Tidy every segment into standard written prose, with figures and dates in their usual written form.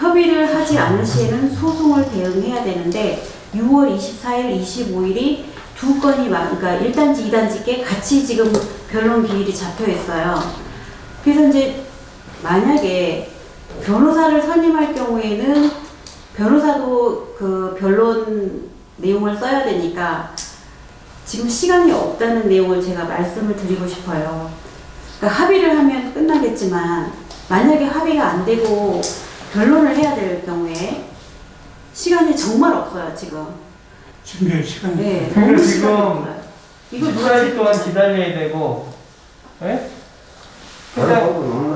협의를 하지 않을 시에는 소송을 대응해야 되는데 6월 24일, 25일이 두 건이 그러니까 1단지, 2단지께 같이 지금 변론 기일이 잡혀 있어요. 그래서 이제 만약에 변호사를 선임할 경우에는 변호사도 그 변론 내용을 써야 되니까 지금 시간이 없다는 내용을 제가 말씀을 드리고 싶어요. 그러니까 합의를 하면 끝나겠지만 만약에 합의가 안 되고 변론을 해야 될 경우에 시간이 정말 없어요, 지금. 준비할 시간이. 네, 그러니까 너무 지금 시간이 없어요. 이거 14일 동안 기다려야 되고, 예?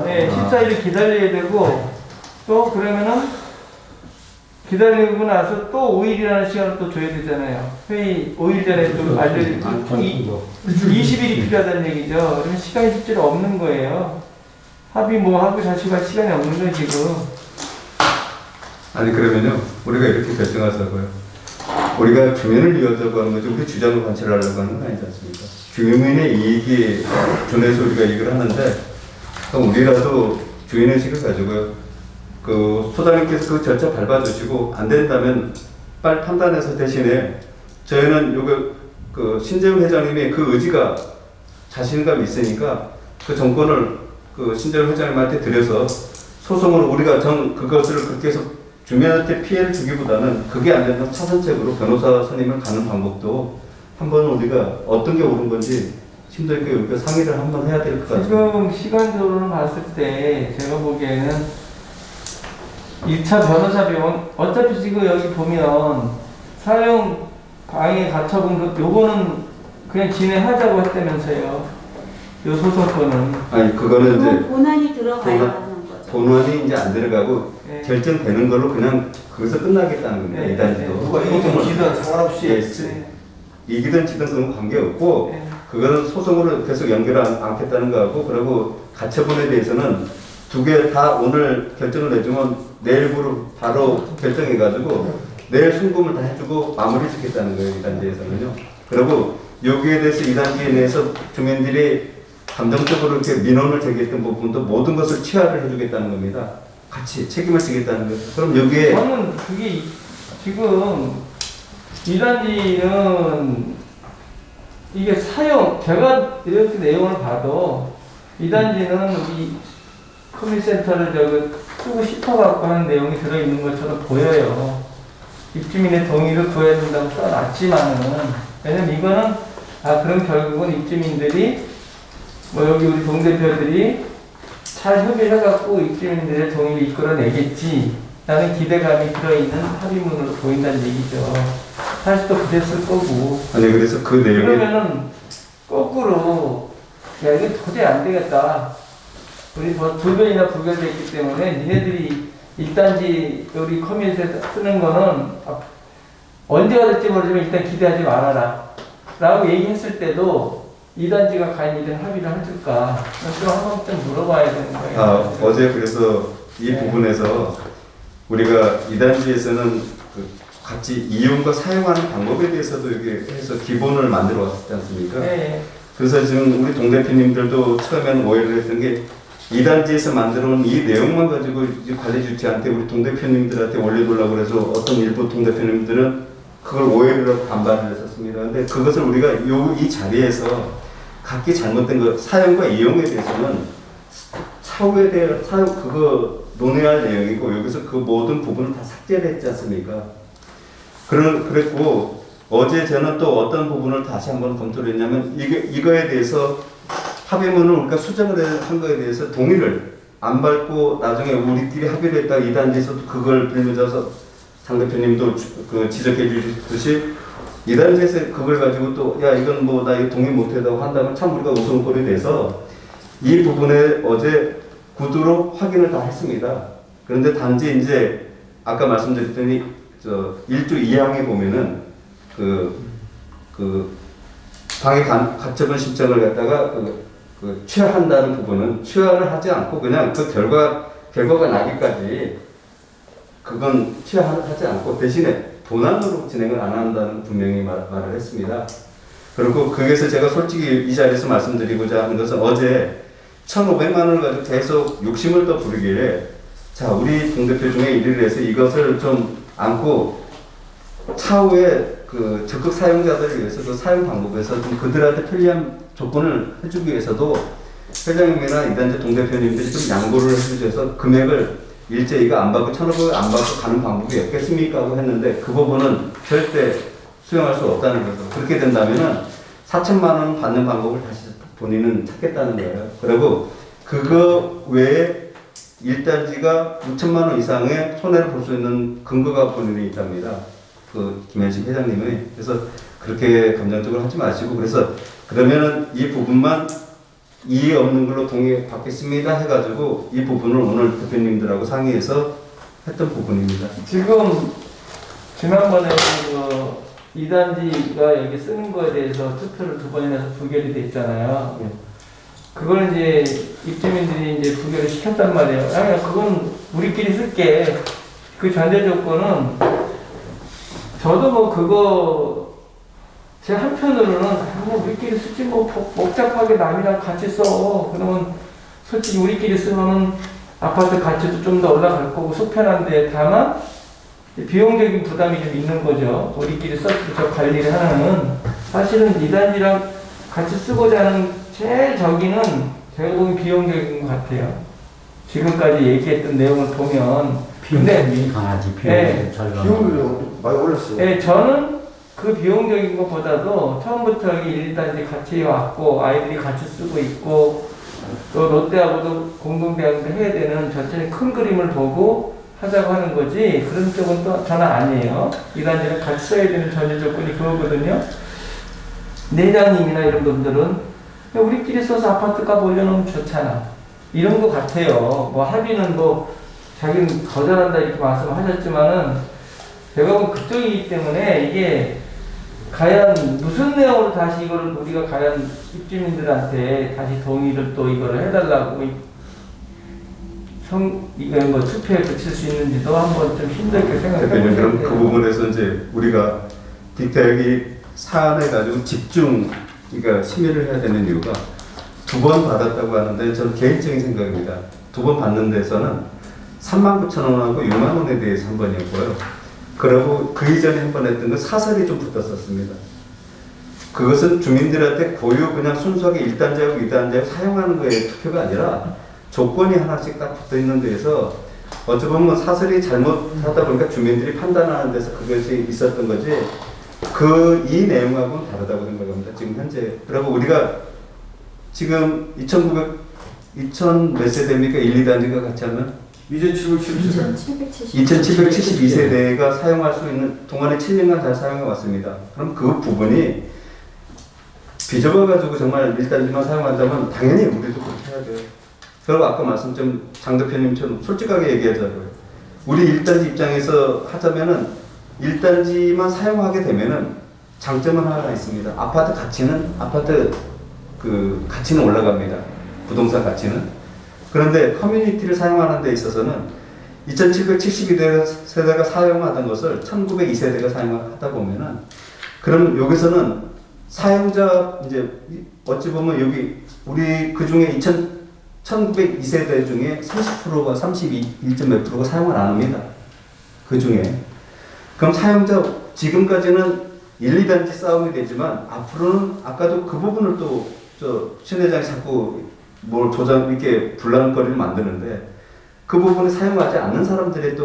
네, 14일을 기다려야 되고, 또 그러면은 기다리고 나서 또 5일이라는 시간을 또 줘야 되잖아요. 회의 5일 전에 또 알려주고 20일이 필요하다는 얘기죠. 그러면 시간이 실제로 없는 거예요. 합의 뭐 하고 다시 갈 시간이 없는 거예요, 지금. 아니 그러면요 우리가 이렇게 결정하자고요. 우리가 주민을 위하자고 하는 거지 우리 주장을 관철하려고 하는 거 아니지 않습니까? 주민의 이익이 전해서 우리가 이걸 하는데 그럼 우리라도 주인의식을 가지고요. 그 소장님께서 그 절차 밟아주시고 안 된다면 빨리 판단해서 대신에 저희는 요거 그 신재훈 회장님의 그 의지가 자신감이 있으니까 그 정권을 그 신재훈 회장님한테 드려서 소송으로 우리가 그것을 그렇게 해서 주민한테 피해를 주기보다는 그게 안 된다면 차선책으로 변호사 선임을 가는 방법도 한번 우리가 어떤 게 옳은 건지 심도 있게 우리가 상의를 한번 해야 될 것 같아요. 지금 시간적으로 봤을 때 제가 보기에는 2차 변호사 비용 어차피 지금 여기 보면 사용 강의 가처분 요거는 그냥 진행하자고 했다면서요. 요 소송권은. 아니 그거는 이제 본안이 들어가야 하는 거죠. 본안이 이제 안 들어가고 네. 결정되는 걸로 그냥 거기서 끝나겠다는 겁니다. 네. 이 단지도. 네. 누가 이기든 지든 상관없이 네. 이기든 지든 그건 관계없고 네. 그거는 소송으로 계속 연결 않겠다는 거하고 그리고 가처분에 대해서는 두 개 다 오늘 결정을 내주면 내일부로 바로 결정해가지고 내일 순금을 다 해주고 마무리 짓겠다는 거예요. 이 단지에서는요. 그리고 여기에 대해서 이 단지에 대해서 주민들이 감정적으로 이렇게 민원을 제기했던 부분도 모든 것을 치하를 해주겠다는 겁니다. 같이 책임을 지겠다는 거죠. 그럼 여기에 저는 그게 지금 이 단지는 이게 사용 제가 이렇게 내용을 봐도 이 단지는 이 커뮤니센터를 쓰고 싶어갖고 하는 내용이 들어있는 것처럼 보여요. 입주민의 동의를 구해야 된다고 써놨지만은 왜냐면 이거는 그럼 결국은 입주민들이 뭐 여기 우리 동대표들이 잘 협의해갖고 입주민들의 동의를 이끌어내겠지 라는 기대감이 들어있는 합의문으로 보인다는 얘기죠. 사실 또 그랬을 거고. 아니 그래서 그 내용이 그러면은 거꾸로 야 이거 도저히 안 되겠다. 우리 뭐 불변이나 불변돼 있기 때문에 니네들이 1단지 우리 커뮤니티에서 쓰는 거는 언제가 될지 모르지만 일단 기대하지 말아라 라고 얘기했을 때도 2단지가 과연 이런 합의를 해줄까 그럼 한 번쯤 물어봐야 되는 거예요. 어제 그래서 이 네. 부분에서 우리가 이 단지에서는 그 같이 이용과 사용하는 방법에 대해서도 이렇게 해서 기본을 만들어 왔지 않습니까? 네. 그래서 지금 우리 동대표님들도 처음에는 오해를 했던 게 2단지에서 만들어 온 이 내용만 가지고 이제 관리 주체한테 우리 동대표님들한테 올려놓으려고 해서 어떤 일부 동대표님들은 그걸 오해를 하고 반발을 했었습니다. 근데 그것을 우리가 이 자리에서 각기 잘못된 거 사용과 이용에 대해서는 차후에 대한 사용 그거 논의할 내용이고 여기서 그 모든 부분을 다 삭제를 했지 않습니까? 그랬고 어제 저는 또 어떤 부분을 다시 한번 검토를 했냐면 이거에 대해서 합의문을 우리가 수정을 한 거에 대해서 동의를 안 받고 나중에 우리끼리 합의를 했다 이 단지에서도 그걸 빌미져서 장 대표님도 그 지적해 주셨듯이 이 단지에서 그걸 가지고 또 야 이건 뭐 나 이거 동의 못했다고 한다면 참 우리가 웃음거리 돼서 이 부분에 어제 구두로 확인을 다 했습니다. 그런데 단지 이제 아까 말씀드렸더니 저 1조 2항에 보면은 그 방해 가처분 신청을 갖다가 취하한다는 부분은 취하를 하지 않고 그냥 그 결과가 나기까지 그건 취하하지 않고 대신에 본안으로 진행을 안 한다는 분명히 말을 했습니다. 그리고 거기에서 제가 솔직히 이 자리에서 말씀드리고자 하는 것은 어제 1,500만 원을 가지고 계속 욕심을 더 부리길래 자, 우리 동대표 중에 1위를 해서 이것을 좀 안고 차후에 그 적극 사용자들을 위해서 그 사용 방법에서 좀 그들한테 편리한 조건을 해주기 위해서도 회장님이나 이단지 동대표님들이 좀 양보를 해주셔서 금액을 일제히가 안 받고 1,500원 안 받고 가는 방법이 없겠습니까? 하고 했는데 그 부분은 절대 수용할 수 없다는 거죠. 그렇게 된다면은 4천만 원 받는 방법을 다시 본인은 찾겠다는 거예요. 그리고 그거 외에 1단지가 6천만 원 이상의 손해를 볼 수 있는 근거가 본인이 있답니다. 그 김현식 회장님이. 그래서 그렇게 감정적으로 하지 마시고, 그래서 그러면은 이 부분만 이의 없는 걸로 동의 받겠습니다 해가지고 이 부분을 오늘 대표님들하고 상의해서 했던 부분입니다. 지금 지난번에 그 2단지가 여기 쓰는 거에 대해서 투표를 2번이나 해서 부결이 됐잖아요. 그걸 이제 입주민들이 이제 부결을 시켰단 말이에요. 아니, 그건 우리끼리 쓸게. 그 전제 조건은 저도 뭐 그거 제 한편으로는 뭐 우리끼리 쓰지 뭐 복잡하게 남이랑 같이 써. 그러면 솔직히 우리끼리 쓰면은 아파트 가치도 좀 더 올라갈 거고 속편한데, 다만 비용적인 부담이 좀 있는 거죠. 우리끼리 써서 저 관리를 하는. 사실은 2단지랑 같이 쓰고자 하는 제일 저기는 제가 보기엔 비용적인 것 같아요. 지금까지 얘기했던 내용을 보면. 비용이 강하지. 비용을 많이 올렸어요. 네, 저는 그 비용적인 것보다도 처음부터 여기 1단지 같이 왔고 아이들이 같이 쓰고 있고 또 롯데하고도 공동대학도 해야 되는 전체적인 큰 그림을 보고 하자고 하는 거지, 그런 쪽은 또 저는 아니에요. 2단지를 같이 써야 되는 전제 조건이 그거거든요. 내장님이나 이런 분들은 우리끼리 써서 아파트 값 올려놓으면 좋잖아, 이런 것 같아요. 뭐 합의는 뭐 자기는 거절한다 이렇게 말씀하셨지만은 제가 보면 그쪽이기 때문에 이게 과연 무슨 내용으로 다시 이거를 우리가 과연 입주민들한테 다시 동의를 또 이거를 해달라고 이거 뭐 투표에 붙일 수 있는지도 한번 좀 힘들게 생각해 대표님, 그럼 보세요. 그 부분에서 이제 우리가 디테일이 사안에 가지고 집중, 그러니까 심의를 해야 되는 이유가 2번 받았다고 하는데 저는 개인적인 생각입니다. 2번 받는 데서는 39,000원하고 6만 원에 대해서 한 번이었고요. 그리고 그 이전에 한 번 했던 건 사설이 좀 붙었었습니다. 그것은 주민들한테 고유 그냥 순수하게 1단지하고 2단지하고 사용하는 거에 투표가 아니라 조건이 하나씩 딱 붙어 있는 데에서 어찌 보면 사설이 잘못하다 보니까 주민들이 판단하는 데서 그것이 있었던 거지, 이 내용하고는 다르다고 생각합니다. 지금 현재. 그리고 우리가 지금 2,000 몇 세대입니까? 1, 2단지가 같이 하면? 2,772세대가 사용할 수 있는 동안에 7년간 잘 사용해 왔습니다. 그럼 그 부분이 빚어봐가지고 정말 1단지만 사용한다면 당연히 우리도 그렇게 해야 돼요. 그리고 아까 말씀 좀 장 대표님처럼 솔직하게 얘기하자고요. 우리 1단지 입장에서 하자면은 1단지만 사용하게 되면은 장점은 하나 있습니다. 아파트 가치는 올라갑니다. 부동산 가치는. 그런데 커뮤니티를 사용하는 데 있어서는 2,772세대가 사용하던 것을 1,902세대가 사용하다 보면은, 그럼 여기서는 사용자, 이제 어찌 보면 여기 우리 그 중에 1,902세대 중에 30%가 1몇 프로가 사용을 안 합니다. 그 중에. 그럼 사용자, 지금까지는 1, 2단지 싸움이 되지만 앞으로는 아까도 그 부분을 또 신 회장이 자꾸 뭘 이렇게 분란거리를 만드는데, 그 부분을 사용하지 않는 사람들의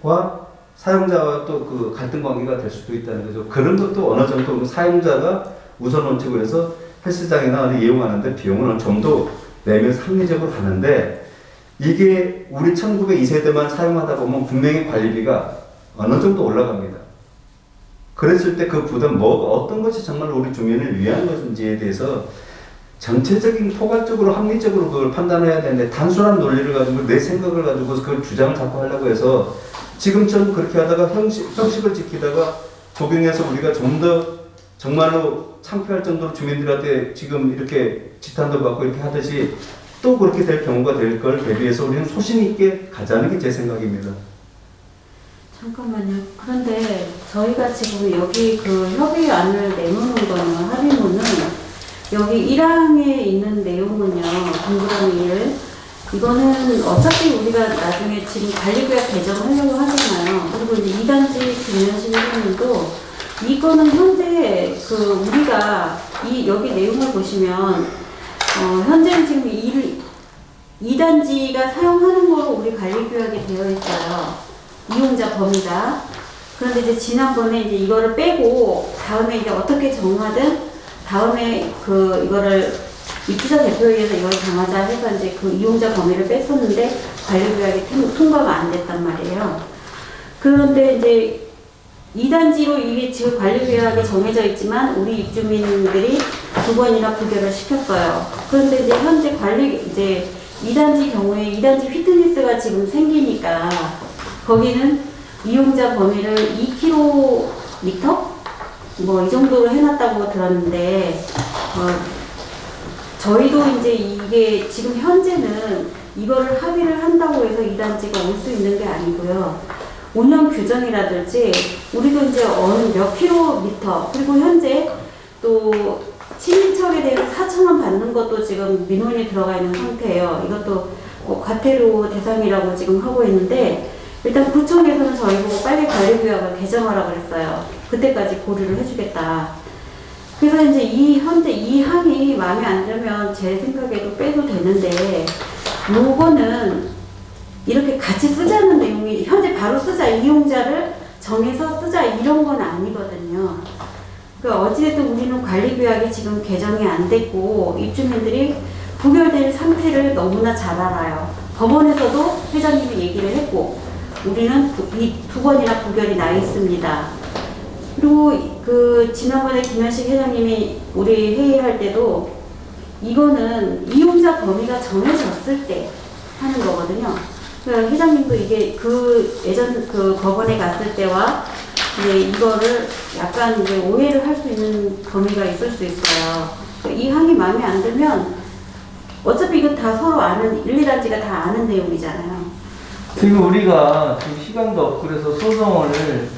과 사용자와 또 그 갈등 관계가 될 수도 있다는 거죠. 그런 것도 어느 정도 사용자가 우선 원칙으로 해서 헬스장이나 어디 이용하는데 비용을 좀 더 내면서 합리적으로 하는데, 이게 우리 1902세대만 사용하다 보면 분명히 관리비가 어느 정도 올라갑니다. 그랬을 때 그 부담, 어떤 것이 정말 우리 주민을 위한 것인지에 대해서 전체적인 포괄적으로 합리적으로 그걸 판단해야 되는데, 단순한 논리를 가지고 내 생각을 가지고 그 주장을 자꾸 하려고 해서 지금처럼 그렇게 하다가 형식을 지키다가 적용해서 우리가 좀 더 정말로 창피할 정도로 주민들한테 지금 이렇게 지탄도 받고 이렇게 하듯이 또 그렇게 될 경우가 될 걸 대비해서 우리는 소신 있게 가자는 게 제 생각입니다. 잠깐만요. 그런데 저희가 지금 여기 그 협의안을 내놓는 거는, 합의문은 여기 1항에 있는 내용은요, 동그라미 1, 이거는 어차피 우리가 나중에 지금 관리구역 개정하려고 하잖아요. 그리고 이제 2단지 김현식 회장님도 이거는 현재 우리가 여기 내용을 보시면 현재는 지금 2단지가 사용하는 거로 우리 관리구역에 되어 있어요. 이용자 범위가. 그런데 이제 지난번에 이제 이거를 빼고 다음에 이제 어떻게 정하든 다음에 이거를 입주자 대표회의에서 이걸 정하자 해서 이제 이용자 범위를 뺐었는데 관리구역이 통과가 안 됐단 말이에요. 그런데 이제 2단지로 이게 지금 관리구역이 정해져 있지만 우리 입주민들이 2번이나 부결을 시켰어요. 그런데 이제 현재 이제 2단지 경우에 2단지 피트니스가 지금 생기니까 거기는 이용자 범위를 2km 뭐 이 정도로 해놨다고 들었는데 저희도 이제 이게 지금 현재는 이거를 합의를 한다고 해서 2단지가 올 수 있는 게 아니고요. 운영 규정이라든지 우리도 이제 어느 몇 킬로미터 그리고 현재 또 친인척에 대해서 4,000원 받는 것도 지금 민원이 들어가 있는 상태예요. 이것도 과태료 대상이라고 지금 하고 있는데 일단 구청에서는 저희 보고 빨리 관리구역을 개정하라고 그랬어요. 그때까지 고려를 해주겠다. 그래서 이제 현재 이 항이 마음에 안 들면 제 생각에도 빼도 되는데 요거는 이렇게 같이 쓰자는 내용이 현재 바로 쓰자 이용자를 정해서 쓰자 이런 건 아니거든요. 그러니까 어찌됐든 우리는 관리구역이 지금 개정이 안 됐고 입주민들이 부결될 상태를 너무나 잘 알아요. 법원에서도 회장님이 얘기를 했고 우리는 2번이나 부결이 나 있습니다. 그리고 지난번에 김현식 회장님이 우리 회의할 때도 이거는 이용자 범위가 정해졌을 때 하는 거거든요. 그러니까 회장님도 이게 예전 법원에 갔을 때와 이제 이거를 약간 이제 오해를 할 수 있는 범위가 있을 수 있어요. 그러니까 이 항이 마음에 안 들면 어차피 이건 다 서로 아는 1, 2단지가 다 아는 내용이잖아요. 지금 우리가 지금 시간도 없고 그래서 소송을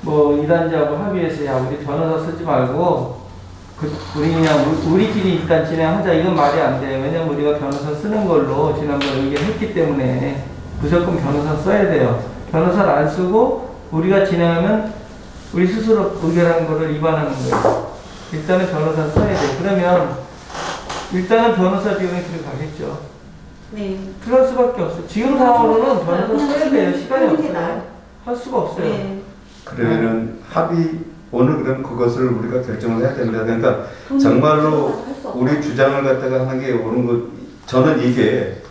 뭐 2단지하고 합의해서 야 우리 변호사 쓰지 말고 우리 그냥 우리끼리 일단 진행하자 이건 말이 안 돼요. 왜냐면 우리가 변호사 쓰는 걸로 지난번에 의견했기 때문에 무조건 변호사 써야 돼요. 변호사를 안 쓰고 우리가 진행하면 우리 스스로 의결한 거를 위반하는 거예요. 일단은 변호사 써야 돼요. 그러면 일단은 변호사 비용이 들어가겠죠. 네. 그럴 수밖에 없어요. 지금 상황으로는 변호사 써야 돼요. 시간이 없어요. 할 수가 없어요. 네. 그러면은 오늘 그럼 그것을 우리가 결정을 해야 됩니다. 그러니까 정말로 우리 주장을 갖다가 하는 게 옳은 거, 저는 이게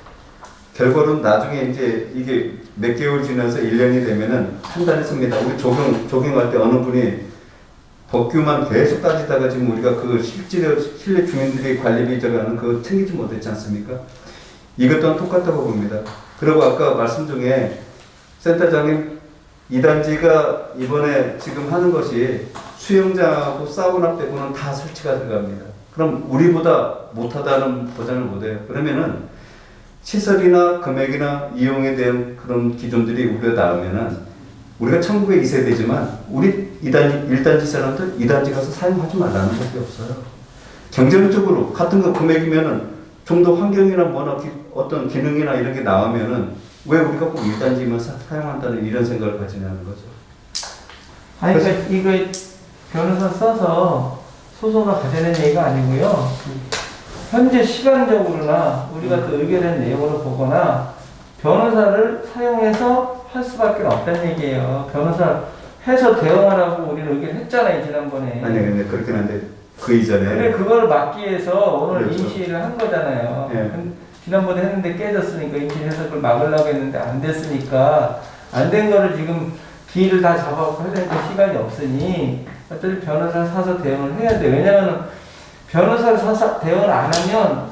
결과는 나중에 이제 이게 몇 개월 지나서 1년이 되면은 판단했습니다. 우리 적용할 때 어느 분이 법규만 계속 따지다가 지금 우리가 실내 주민들이 관리비 저가는 그거 챙기지 못했지 않습니까? 이것 또한 똑같다고 봅니다. 그리고 아까 말씀 중에 센터장님 2단지가 이번에 지금 하는 것이 수영장하고 사우나 빼고는 다 설치가 들어갑니다. 그럼 우리보다 못하다는 보장을 못해요. 그러면은 시설이나 금액이나 이용에 대한 그런 기준들이 우리가 나오면은 우리가 천국의 2세대지만 우리 1단지 사람들 2단지 가서 사용하지 말라는 것이 없어요. 경쟁적으로 같은 거 금액이면은 좀 더 환경이나 뭐나 어떤 기능이나 이런 게 나오면은 왜 우리가 꼭 1단지만 사용한다는 이런 생각을 가지냐는 거죠. 아니, 그러니까 이거 변호사 써서 소송을 가져낸 얘기가 아니고요. 현재 시간적으로나 우리가 또 의결한 내용으로 보거나 변호사를 사용해서 할 수밖에 없다는 얘기예요. 변호사 해서 대응하라고 우리는 의견했잖아요, 지난번에. 아니, 근데 그렇긴 한데 그 이전에. 근데 그걸 막기 위해서 오늘 그렇죠. 임시를 한 거잖아요. 네. 지난번에 했는데 깨졌으니까 임시해서 그걸 막으려고 했는데 안 됐으니까 안 된 거를 지금 기일을 다 잡아갖고 해야 되니까 시간이 없으니 어차피 변호사를 사서 대응을 해야 돼. 왜냐하면 변호사를 사서 대응을 안 하면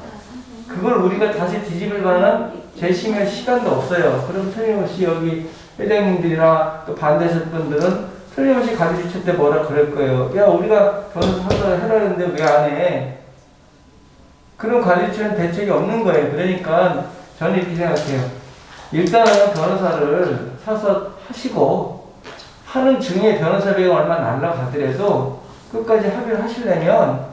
그걸 우리가 다시 뒤집을 만한 재심할 시간도 없어요. 그럼 틀림없이 여기 회장님들이나 또 반대하실 분들은 틀림없이 가지주체 때 뭐라 그럴 거예요. 야, 우리가 변호사 사서 해라 했는데 왜 안 해? 그런 관리처는 대책이 없는 거예요. 그러니까 저는 이렇게 생각해요. 일단은 변호사를 사서 하시고 하는 중에 변호사 비용 얼마 날라가더라도 끝까지 합의를 하시려면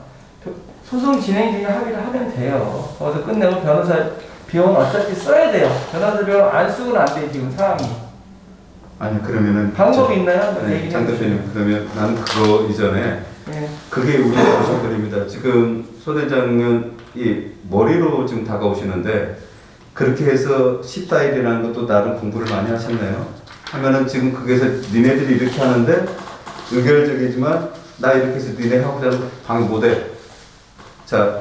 소송 진행 중에 합의를 하면 돼요. 거기서 끝내고 변호사 비용은 어차피 써야 돼요. 전화서 비용 안 쓰고는 안 돼, 지금 상황이. 아니 그러면은 방법이 있나요? 아니, 장 대표님 그러면 나는 그거 이전에 네. 그게 우리가 보셔버립니다. 지금 손 회장은 이 머리로 지금 다가오시는데 그렇게 해서 14일이라는 것도 나름 공부를 많이 하셨네요. 하면은 지금 거기서 니네들이 이렇게 하는데 의결적이지만 나 이렇게 해서 니네 하고자 하는 거 방해 못해. 자,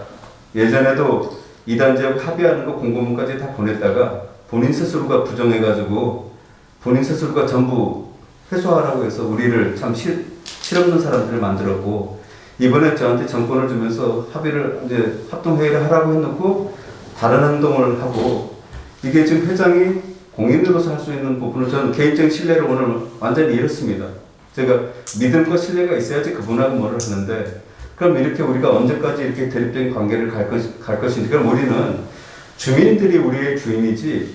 예전에도 이단지역 합의하는 거 공고문까지 다 보냈다가 본인 스스로가 부정해가지고 본인 스스로가 전부 회수하라고 해서 우리를 참 실없는 사람들을 만들었고 이번에 저한테 정권을 주면서 합의를 이제 합동회의를 하라고 해놓고 다른 행동을 하고 이게 지금 회장이 공인으로서 할 수 있는 부분을 저는 개인적인 신뢰를 오늘 완전히 잃었습니다. 제가 믿음과 신뢰가 있어야지 그분하고 뭐를 하는데 그럼 이렇게 우리가 언제까지 이렇게 대립적인 관계를 갈 것인지 그럼 우리는 주민들이 우리의 주인이지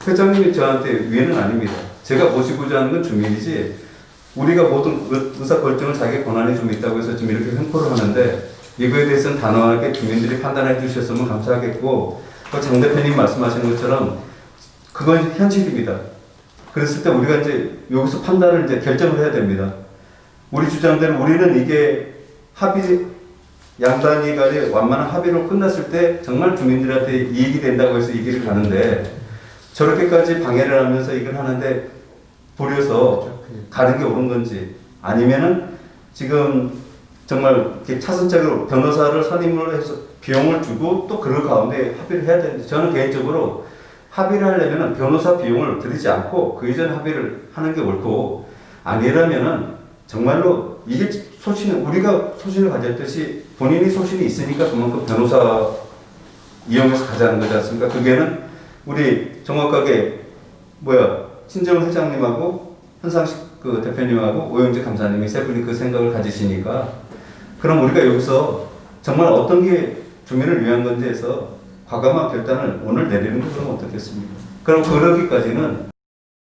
회장님이 저한테 위는 아닙니다. 제가 모시고자 하는 건 주민이지 우리가 모든 의사결정을 자기 권한이 좀 있다고 해서 지금 이렇게 횡포를 하는데 이거에 대해서는 단호하게 주민들이 판단해 주셨으면 감사하겠고 장 대표님 말씀하시는 것처럼 그건 현실입니다. 그랬을 때 우리가 이제 여기서 판단을 이제 결정을 해야 됩니다. 우리 주장대로 우리는 이게 합의 양단이 간에 완만한 합의로 끝났을 때 정말 주민들한테 이익이 된다고 해서 이 길을 가는데 저렇게까지 방해를 하면서 이걸 하는데 버려서 가는 게 옳은 건지 아니면은 지금 정말 이렇게 차선적으로 변호사를 선임을 해서 비용을 주고 또 그 가운데 합의를 해야 되는데 저는 개인적으로 합의를 하려면 변호사 비용을 들이지 않고 그 이전 합의를 하는 게 옳고 아니라면은 정말로 이게 우리가 소신을 가졌듯이 본인이 소신이 있으니까 그만큼 변호사 이용해서 가자는 거지 않습니까? 그게는 우리 정확하게 신정훈 회장님하고 현상식 그 대표님하고 오영재 감사님이 세 분이 그 생각을 가지시니까 그럼 우리가 여기서 정말 어떤 게 주민을 위한 건지 해서 과감한 결단을 오늘 내리는 거 그러면 어떻겠습니까? 그럼 그러기까지는